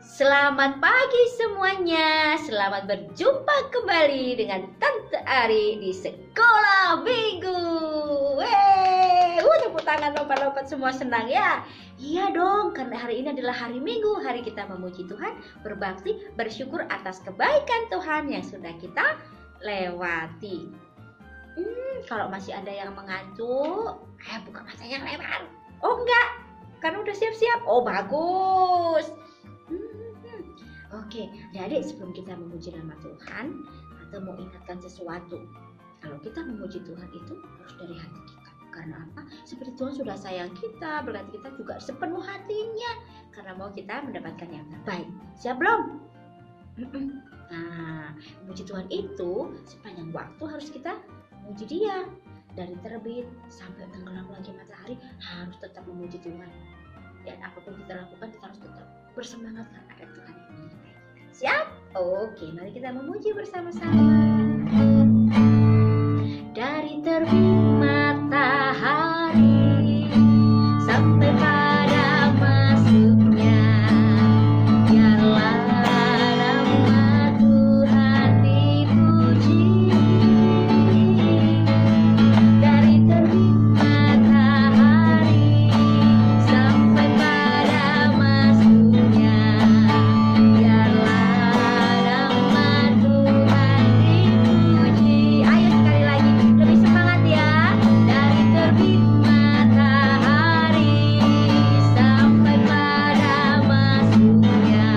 Selamat pagi semuanya. Selamat berjumpa kembali dengan Tante Ari di Sekolah Minggu. Tepuk tangan, lompat-lompat, semua senang ya? Iya dong, karena hari ini adalah hari Minggu. Hari kita memuji Tuhan, berbakti, bersyukur atas kebaikan Tuhan yang sudah kita lewati. Kalau masih ada yang mengantuk, buka matanya yang lebar. Oh enggak, karena udah siap-siap. Oh bagus. Oke, adik-adik, sebelum kita memuji nama Tuhan, Tante mau ingatkan sesuatu. Kalau kita memuji Tuhan itu harus dari hati kita. Karena apa? Seperti Tuhan sudah sayang kita, berarti kita juga sepenuh hatinya. Karena mau kita mendapatkan yang terbaik. Siap belum? Nah, memuji Tuhan itu sepanjang waktu harus kita memuji Dia. Dari terbit sampai tenggelam lagi matahari harus tetap memuji Tuhan. Dan apapun kita lakukan, kita harus tetap bersemangat karena ada Tuhan yang menyertai kita. Siap? Oke, mari kita memuji bersama-sama. Dari terbit matahari sampai pada masuknya, biarlah nama Tuhan dipuji. Dari terbit matahari sampai pada masuknya, biarlah nama Tuhan dipuji. Ayo sekali lagi, lebih semangat ya. Dari terbit matahari sampai pada masuknya,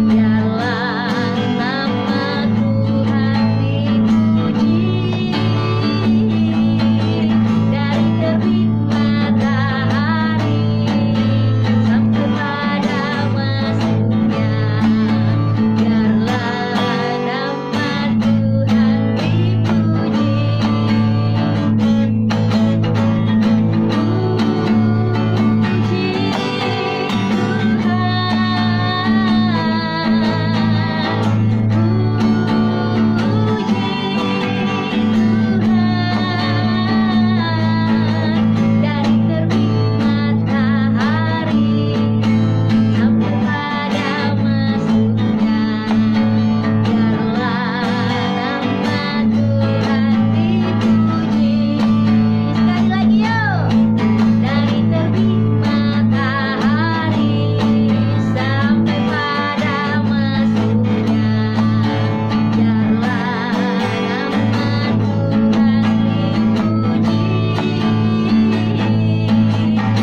biarlah nama Tuhan dipuji. Dari terbit matahari sampai pada masuknya, biarlah nama Tuhan dipuji. Dari terbit matahari sampai pada masuknya, biarlah nama Tuhan dipuji. Sekali lagi yuk. Dari terbit matahari sampai pada masuknya, biarlah nama Tuhan dipuji.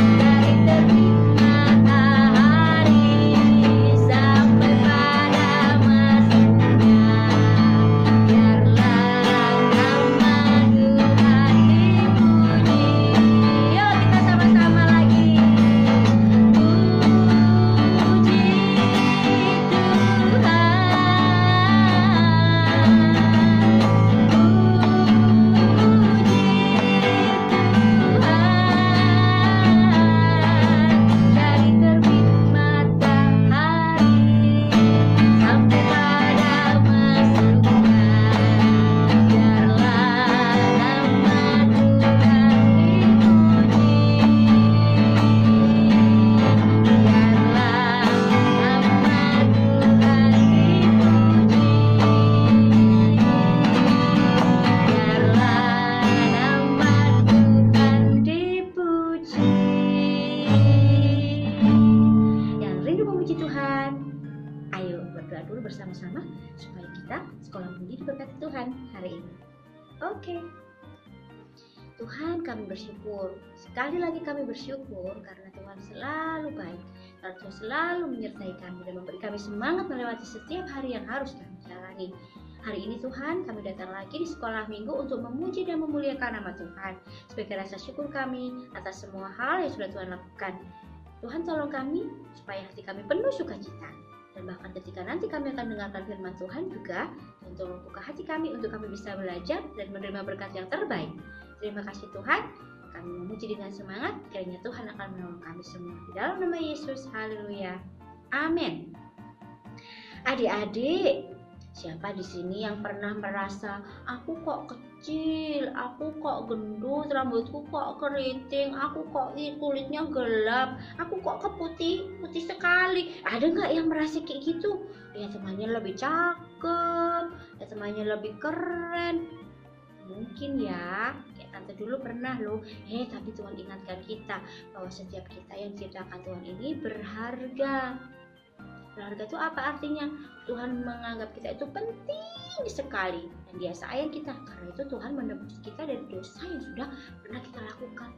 Dari terbit matahari sampai pada masuknya, biarlah nama Tuhan dipuji. Yuk kita sama-sama lagi. Puji Tuhan. Dari terbit matahari sampai pada masuknya, biarlah nama Tuhan dipuji. Biarlah nama Tuhan dipuji. Biarlah nama Tuhan dipuji. Yang rindu memuji Tuhan, ayo berdoa dulu bersama-sama supaya kita sekolah minggu diberkati Tuhan hari ini. Oke. Tuhan, kami bersyukur. Sekali lagi kami bersyukur karena Tuhan selalu baik. Karena Tuhan selalu menyertai kami dan memberi kami semangat melewati setiap hari yang harus kami jalani. Hari ini Tuhan, kami datang lagi di sekolah minggu untuk memuji dan memuliakan nama Tuhan. Sebagai rasa syukur kami atas semua hal yang sudah Tuhan lakukan. Tuhan tolong kami supaya hati kami penuh sukacita. Dan bahkan ketika nanti kami akan mendengarkan firman Tuhan juga, dan tolong buka hati kami untuk kami bisa belajar dan menerima berkat yang terbaik. Terima kasih Tuhan, kami memuji dengan semangat, kiranya Tuhan akan menolong kami semua. Di dalam nama Yesus, haleluya, amin. Adik-adik, siapa di sini yang pernah merasa aku kok kecil, aku kok gendut, rambutku kok keriting, aku kok kulitnya gelap, aku kok putih sekali iri. Ada nggak yang merasa kayak gitu? Ya temannya lebih cakep, ya temannya lebih keren. Mungkin ya, kayak tante dulu pernah loh. Tapi Tuhan ingatkan kita bahwa setiap kita yang diciptakan Tuhan ini berharga. Berharga itu apa artinya? Tuhan menganggap kita itu penting sekali dan Dia sayang kita. Karena itu Tuhan menebus kita dari dosa yang sudah pernah kita lakukan.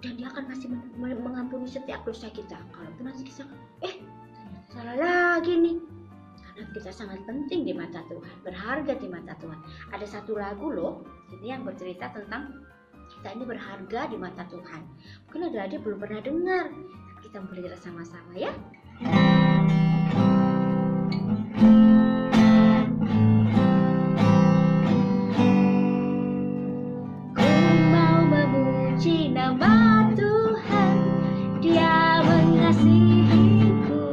Dan Dia akan masih mengampuni setiap dosa kita. Kalaupun nanti kita ternyata salah lagi nih. Karena kita sangat penting di mata Tuhan, berharga di mata Tuhan. Ada satu lagu loh, ini yang bercerita tentang kita ini berharga di mata Tuhan. Mungkin ada belum pernah dengar, tapi kita belajar sama-sama ya. Ku mau memuji nama Tuhan, Dia mengasihiku.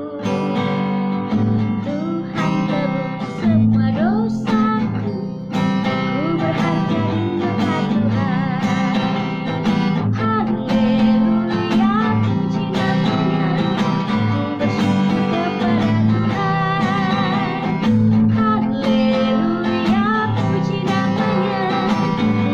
Tuhan tebus semua dosaku, ku berharga di mata Tuhan. Haleluya, puji namanya, ku bersyukur kepada Tuhan. Haleluya, puji namanya, ku berharga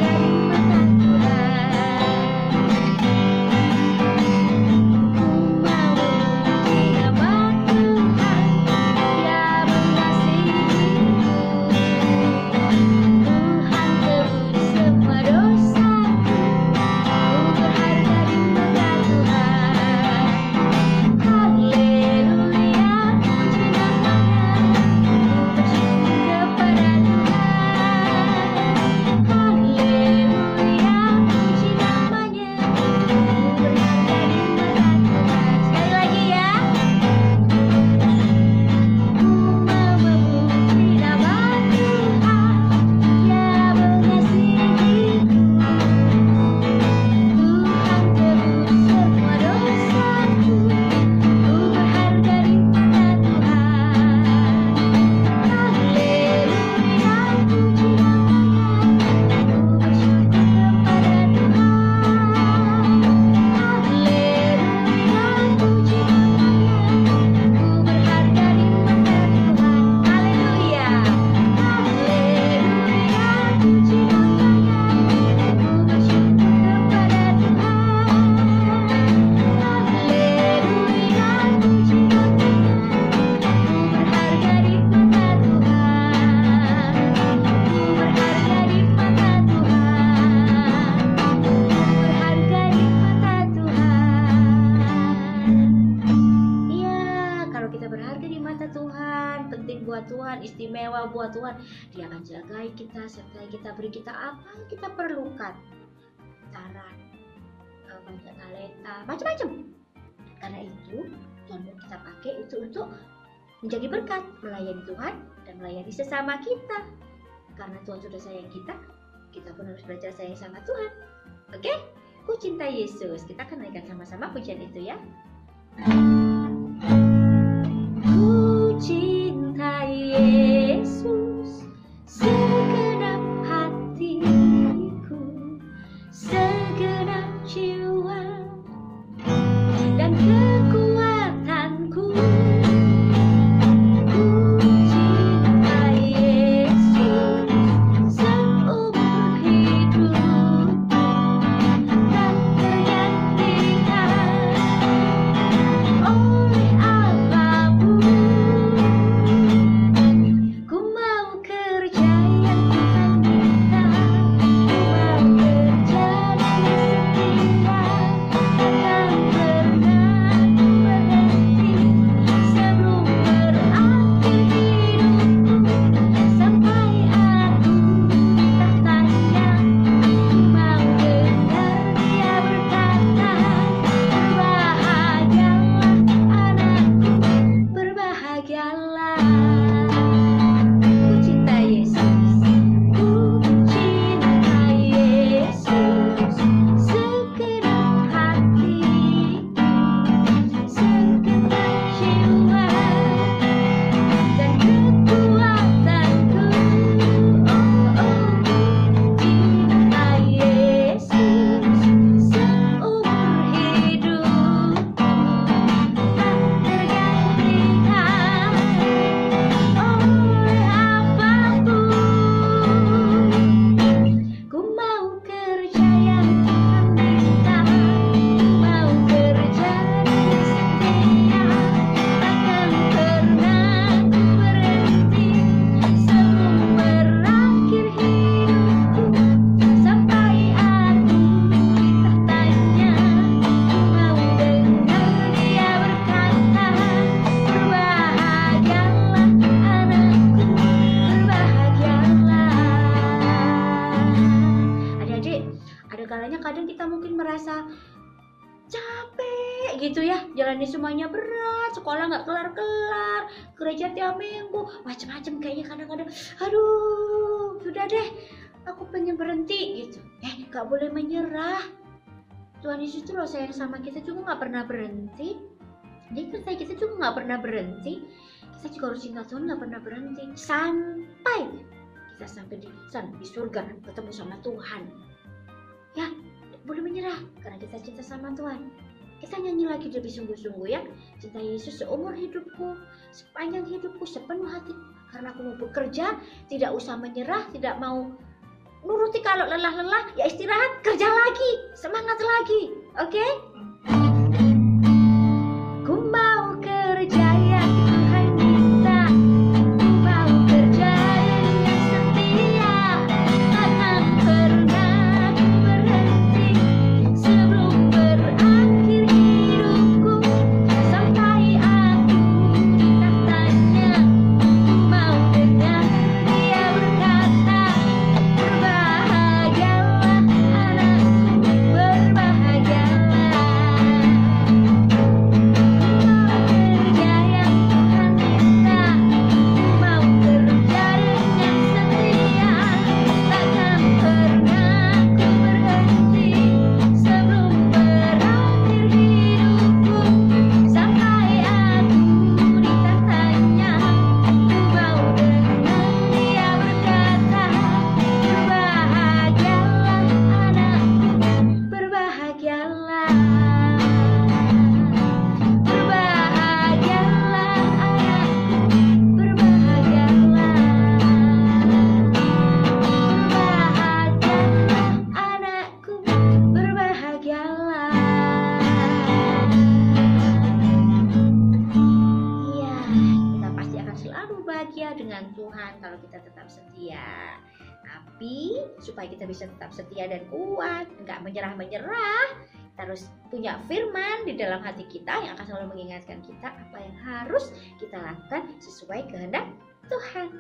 di mata Tuhan, istimewa buat Tuhan. Dia akan jagai kita, sertai kita, beri kita apa yang kita perlukan. Saran, banyak talenta, macam-macam. Karena itu Tuhan mau kita pakai itu untuk menjadi berkat, melayani Tuhan dan melayani sesama kita. Karena Tuhan sudah sayang kita, kita pun harus belajar sayang sama Tuhan. Oke? Ku cinta Yesus. Kita akan naikkan sama-sama pujian itu ya. Ku cinta Yesus segenap hatiku, segenap jiwa dan kekuatanku. Ku cinta Yesus seumur hidupku, tak tergantikan. Oh jalani semuanya berat, sekolah nggak kelar-kelar, gereja tiap minggu, macam-macam kayaknya kadang-kadang, aduh, sudah deh, aku pengen berhenti gitu. Nggak boleh menyerah. Tuhan Yesus itu loh sayang sama kita juga nggak pernah berhenti. Dia kan kita juga nggak pernah berhenti. Kita juga harus ingat Tuhan nggak pernah berhenti sampai kita sampai di surga ketemu sama Tuhan. Ya, boleh menyerah karena kita cinta sama Tuhan. Kita nyanyi lagi lebih sungguh-sungguh ya. Cinta Yesus seumur hidupku, sepanjang hidupku, sepenuh hati. Karena aku mau bekerja, tidak usah menyerah, tidak mau nuruti kalau lelah-lelah, ya istirahat, kerja lagi, semangat lagi. Oke? Ku mau kerja yang Tuhan minta, ku mau kerja dengan setia, takkan pernah ku berhenti sebelum berakhir hidupku, sampai aku ditanya. Ku mau dengar Dia berkata, berbahagialah anakku, berbahagialah. Dengan Tuhan kalau kita tetap setia. Tapi supaya kita bisa tetap setia dan kuat, nggak menyerah-menyerah, kita harus punya firman di dalam hati kita yang akan selalu mengingatkan kita apa yang harus kita lakukan sesuai kehendak Tuhan.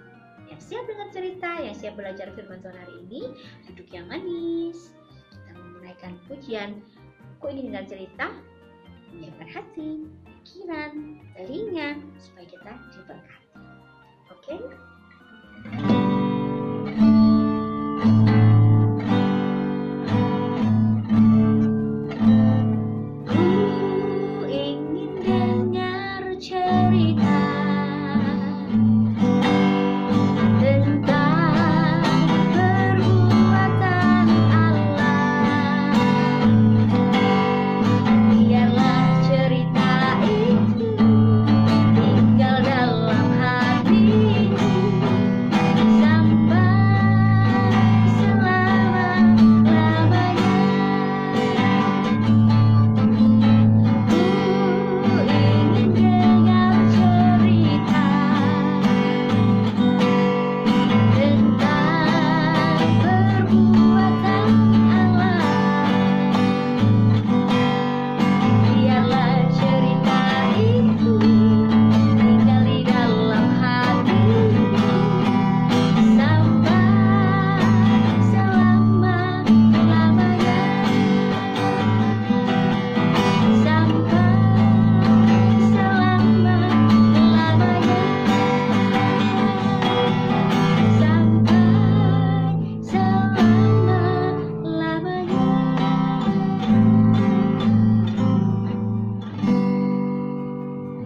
Yang siap dengan cerita, yang siap belajar firman Tuhan hari ini, duduk yang manis. Kita menaikkan pujian. Ku ingin dengan cerita, menyiapkan hati, pikiran, telinga, supaya kita diberkati. Oke? Ku ingin dengar cerita tentang perbuatan Allah. Biarlah cerita itu tinggal dalam hatiku sampai selama-lamanya. Ku ingin dengar cerita tentang perbuatan Allah. Biarlah cerita itu tinggal di dalam hatiku sampai selama-lamanya. Sampai selama-lamanya. Sampai selama-lamanya.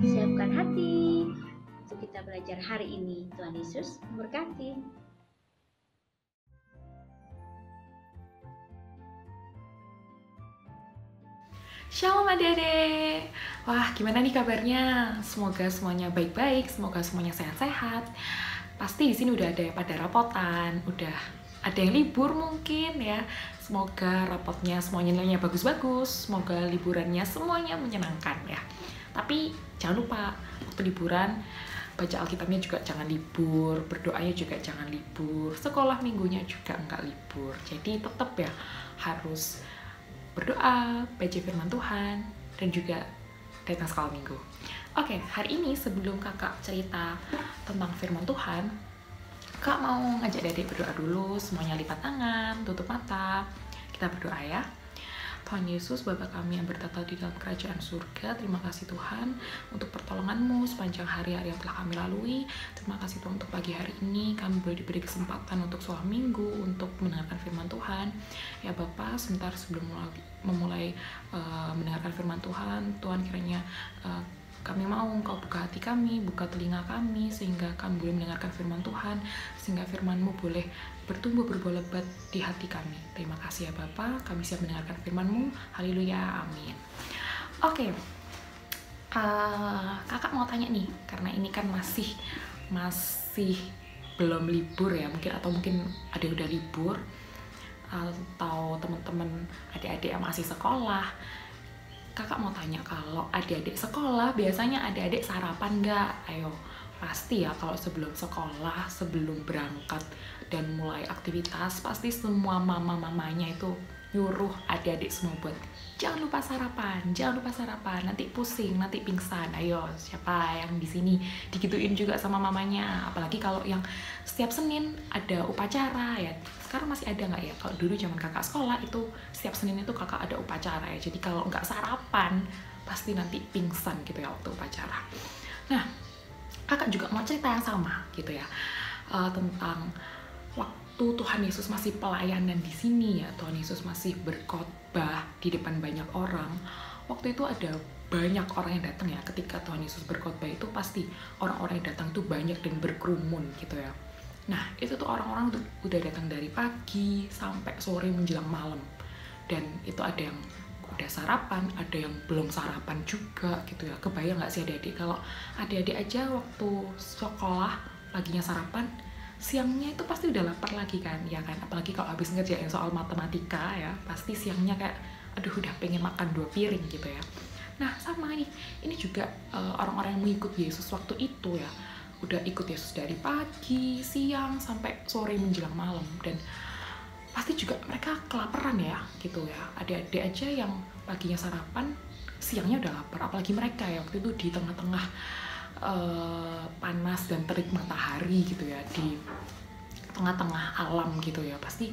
Siapkan hati untuk kita belajar hari ini. Tuhan Yesus memberkati. Shalom adik-adik. Wah, gimana nih kabarnya? Semoga semuanya baik-baik, semoga semuanya sehat-sehat. Pasti di sini udah ada yang pada rapotan, udah ada yang libur mungkin ya. Semoga rapotnya semuanya nilainya bagus-bagus, semoga liburannya semuanya menyenangkan ya. Tapi jangan lupa waktu liburan baca Alkitabnya juga jangan libur, berdoanya juga jangan libur, sekolah minggunya juga enggak libur. Jadi tetap ya harus berdoa, baca firman Tuhan, dan juga datang sekolah minggu. Oke, hari ini sebelum kakak cerita tentang firman Tuhan, kak mau ngajak adik berdoa dulu, semuanya lipat tangan, tutup mata, kita berdoa ya. Tuhan Yesus, Bapa kami yang bertata di dalam kerajaan surga, terima kasih Tuhan untuk pertolongan-Mu sepanjang hari-hari yang telah kami lalui. Terima kasih Tuhan untuk pagi hari ini kami boleh diberi kesempatan untuk sholat minggu, untuk mendengarkan firman Tuhan. Ya Bapa, sebentar sebelum memulai mendengarkan firman Tuhan, Tuhan kiranya kami mau Engkau buka hati kami, buka telinga kami, sehingga kami boleh mendengarkan firman Tuhan, sehingga firman-Mu boleh bertumbuh berbuah lebat di hati kami. Terima kasih ya Bapa, kami siap mendengarkan firman-Mu. Haleluya, amin. Oke, kakak mau tanya nih, karena ini kan masih belum libur ya, mungkin ada yang udah libur, atau teman-teman adik-adik yang masih sekolah. Kakak mau tanya, kalau adik-adik sekolah biasanya adik-adik sarapan nggak? Ayo, pasti ya kalau sebelum sekolah, sebelum berangkat dan mulai aktivitas, pasti semua mama-mamanya itu nyuruh adik-adik semua buat jangan lupa sarapan, nanti pusing, nanti pingsan. Ayo, siapa yang di sini digituin juga sama mamanya? Apalagi kalau yang setiap Senin ada upacara ya. Sekarang masih ada nggak ya? Kalau dulu zaman kakak sekolah itu setiap Senin itu kakak ada upacara ya. Jadi kalau nggak sarapan pasti nanti pingsan gitu ya waktu upacara. Nah, kakak juga mau cerita yang sama gitu ya, tentang waktu Tuhan Yesus masih pelayanan di sini ya. Tuhan Yesus masih berkhotbah di depan banyak orang. Waktu itu ada banyak orang yang datang ya. Ketika Tuhan Yesus berkhotbah itu pasti orang-orang yang datang tuh banyak dan berkerumun gitu ya. Nah, itu tuh orang-orang tuh udah datang dari pagi sampai sore menjelang malam. Dan itu ada yang udah sarapan, ada yang belum sarapan juga gitu ya. Kebayang nggak sih adik-adik, kalau adik-adik aja waktu sekolah paginya sarapan, siangnya itu pasti udah lapar lagi kan, ya kan? Apalagi kalau habis ngerjain soal matematika ya, pasti siangnya kayak, aduh udah pengen makan 2 piring gitu ya. Nah sama nih, ini juga orang-orang yang mengikut Yesus waktu itu ya, udah ikut Yesus dari pagi, siang, sampai sore menjelang malam. Dan pasti juga mereka kelaparan ya gitu ya. Adik-adik aja yang paginya sarapan, siangnya udah lapar. Apalagi mereka ya waktu itu di tengah-tengah panas dan terik matahari gitu ya, di tengah-tengah alam gitu ya, pasti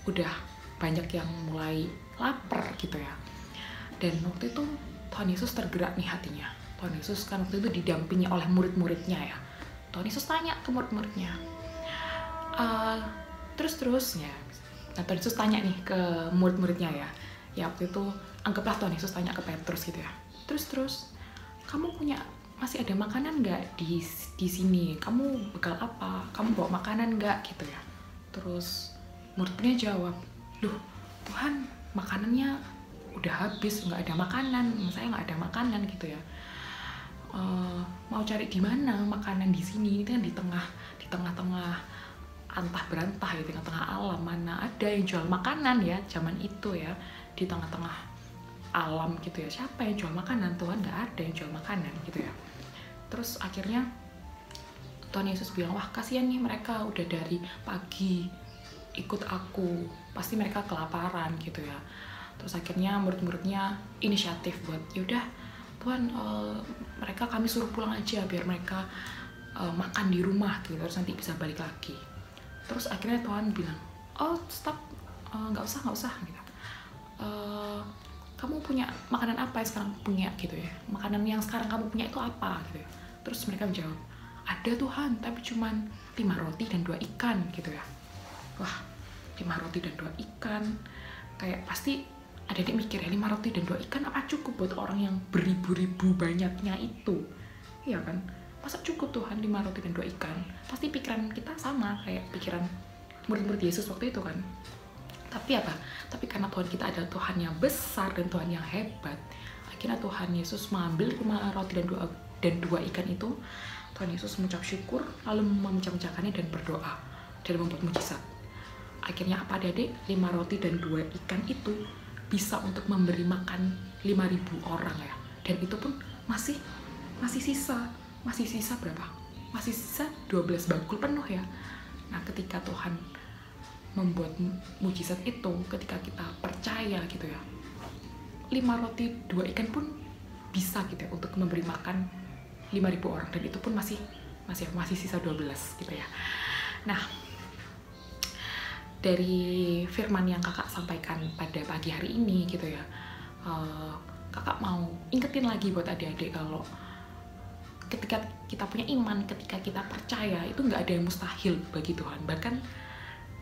udah banyak yang mulai lapar gitu ya. Dan waktu itu Tuhan Yesus tergerak nih hatinya. Tuhan Yesus kan waktu itu didampingi oleh murid-muridnya ya. Tuhan Yesus tanya ke murid-muridnya, terus-terusnya. Nah, Tuhan Yesus tanya nih ke murid-muridnya ya. Ya waktu itu anggaplah Tuhan Yesus tanya ke Petrus gitu ya. Terus kamu masih ada makanan nggak di sini? Kamu bekal apa? Kamu bawa makanan nggak gitu ya? Terus muridnya jawab, loh Tuhan, makanannya udah habis, nggak ada makanan. Saya nggak ada makanan gitu ya. Mau cari di mana makanan di sini? Ini kan di tengah-tengah antah berantah di tengah-tengah alam, mana ada yang jual makanan ya zaman itu ya, di tengah-tengah alam gitu ya. Siapa yang jual makanan? Tuhan, nggak ada yang jual makanan gitu ya. Terus akhirnya Tuhan Yesus bilang, wah kasihan nih mereka udah dari pagi ikut aku, pasti mereka kelaparan gitu ya. Terus akhirnya murid-muridnya inisiatif buat, yaudah Tuhan, mereka kami suruh pulang aja biar mereka makan di rumah gitu, terus nanti bisa balik lagi. Terus akhirnya Tuhan bilang, oh stop, nggak usah gitu. Kamu punya makanan apa yang sekarang punya gitu ya, makanan yang sekarang kamu punya itu apa gitu ya. Terus mereka menjawab, ada Tuhan, tapi cuman 5 roti dan 2 ikan gitu ya. Wah, 5 roti dan 2 ikan, kayak pasti adik-adik mikir ya, 5 roti dan 2 ikan apa cukup buat orang yang beribu-ribu banyaknya itu? Iya kan? Masa cukup Tuhan 5 roti dan 2 ikan? Pasti pikiran kita sama kayak pikiran murid-murid Yesus waktu itu kan. Tapi apa? Tapi karena Tuhan kita adalah Tuhan yang besar dan Tuhan yang hebat, akhirnya Tuhan Yesus mengambil 5 roti dan 2 ikan itu. Tuhan Yesus mengucap syukur, lalu memecah-mecahkannya dan berdoa dan membuat mujizat. Akhirnya apa adik-adik? 5 roti dan 2 ikan itu bisa untuk memberi makan 5.000 orang ya. Dan itu pun masih sisa berapa? Masih sisa 12 bakul penuh ya. Nah, ketika Tuhan membuat mujizat itu, ketika kita percaya gitu ya, 5 roti 2 ikan pun bisa gitu ya untuk memberi makan 5.000 orang, dan itu pun masih sisa 12 gitu ya. Nah, dari firman yang kakak sampaikan pada pagi hari ini gitu ya, kakak mau ingetin lagi buat adik-adik kalau ketika kita punya iman, ketika kita percaya, itu nggak ada yang mustahil bagi Tuhan. Bahkan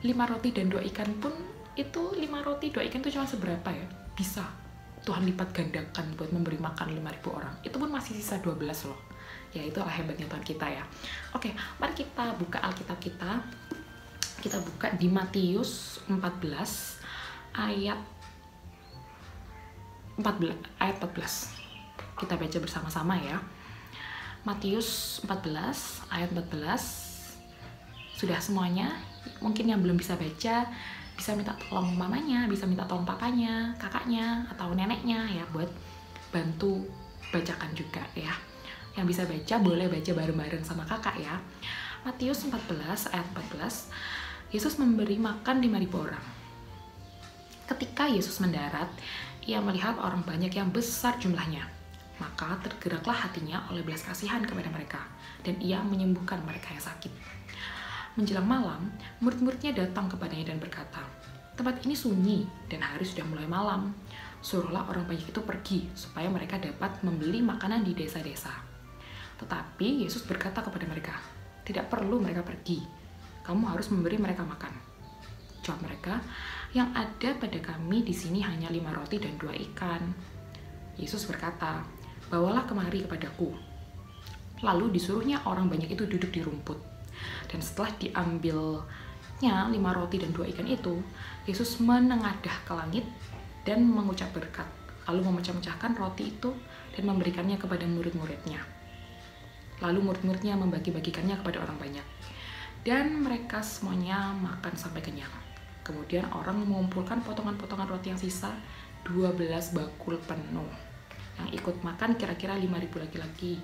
5 roti dan 2 ikan pun, itu 5 roti 2 ikan itu cuma seberapa ya, bisa Tuhan lipat gandakan buat memberi makan 5.000 orang. Itu pun masih sisa 12 loh. Ya itulah hebatnya Tuhan kita ya. Oke, mari kita buka Alkitab kita. Kita buka di Matius 14 ayat 14. Kita baca bersama-sama ya. Matius 14 ayat 14. Sudah semuanya? Mungkin yang belum bisa baca bisa minta tolong mamanya, bisa minta tolong papanya, kakaknya, atau neneknya ya buat bantu bacakan juga ya. Yang bisa baca boleh baca bareng-bareng sama kakak ya. Matius 14 ayat 14. Yesus memberi makan 5.000 orang. Ketika Yesus mendarat, ia melihat orang banyak yang besar jumlahnya. Maka tergeraklah hatinya oleh belas kasihan kepada mereka, dan ia menyembuhkan mereka yang sakit. Menjelang malam, murid-muridnya datang kepadanya dan berkata, "Tempat ini sunyi dan hari sudah mulai malam. Suruhlah orang banyak itu pergi, supaya mereka dapat membeli makanan di desa-desa." Tetapi Yesus berkata kepada mereka, "Tidak perlu mereka pergi. Kamu harus memberi mereka makan." Jawab mereka, "Yang ada pada kami di sini hanya 5 roti dan 2 ikan." Yesus berkata, "Bawalah kemari kepadaku." Lalu disuruhnya orang banyak itu duduk di rumput. Dan setelah diambilnya 5 roti dan 2 ikan itu, Yesus menengadah ke langit dan mengucap berkat, lalu memecah-mecahkan roti itu dan memberikannya kepada murid-muridnya. Lalu murid-muridnya membagi-bagikannya kepada orang banyak. Dan mereka semuanya makan sampai kenyang. Kemudian orang mengumpulkan potongan-potongan roti yang sisa, 12 bakul penuh. Yang ikut makan kira-kira 5.000 laki-laki,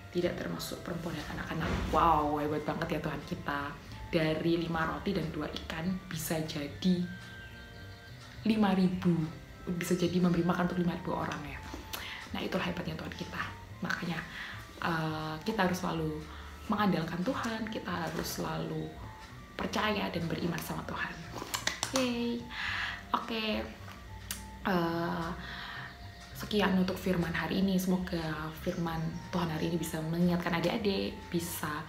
tidak termasuk perempuan dan anak-anak. Wow, hebat banget ya Tuhan kita. Dari 5 roti dan 2 ikan bisa jadi 5.000. Bisa jadi memberi makan untuk 5.000 orang ya. Nah, itulah hebatnya Tuhan kita. Makanya kita harus selalu mengandalkan Tuhan, kita harus selalu percaya dan beriman sama Tuhan. Yeay. Oke. Sekian untuk firman hari ini. Semoga firman Tuhan hari ini bisa mengingatkan adik-adik, bisa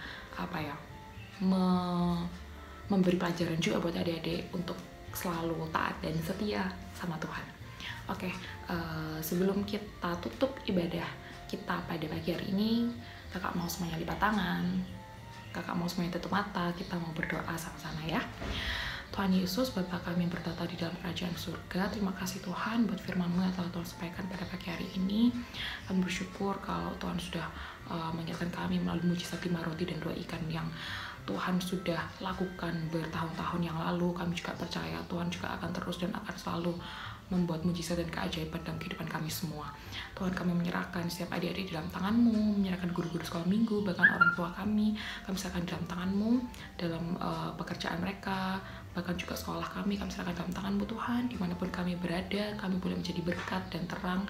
memberi pelajaran juga buat adik-adik untuk selalu taat dan setia sama Tuhan. Oke, sebelum kita tutup ibadah kita pada pagi hari ini, kakak mau semuanya lipat tangan, kakak mau semuanya tutup mata, kita mau berdoa sama-sama ya. Tuhan Yesus, Bapa kami yang bertata di dalam kerajaan surga, terima kasih Tuhan buat firman-Mu yang telah Tuhan sampaikan pada pagi hari ini. Kami bersyukur kalau Tuhan sudah mengingatkan kami melalui mujizat 5 roti dan 2 ikan yang Tuhan sudah lakukan bertahun-tahun yang lalu. Kami juga percaya Tuhan juga akan terus dan akan selalu membuat mujizat dan keajaiban dalam kehidupan kami semua. Tuhan, kami menyerahkan setiap adik-adik di dalam tangan-Mu, menyerahkan guru-guru sekolah minggu, bahkan orang tua kami serahkan di dalam tangan-Mu, dalam pekerjaan mereka, bahkan juga sekolah kami serahkan dalam tangan-Mu Tuhan. Dimanapun kami berada, kami boleh menjadi berkat dan terang,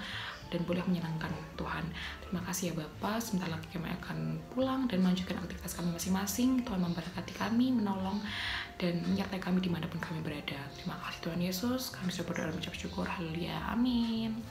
dan boleh menyenangkan Tuhan. Terima kasih ya Bapa, sebentar lagi kami akan pulang dan melanjutkan aktivitas kami masing-masing. Tuhan memberkati kami, menolong, dan menyertai kami dimanapun kami berada. Terima kasih Tuhan Yesus, kami sudah berdoa dan mengucap syukur. Haleluya, amin.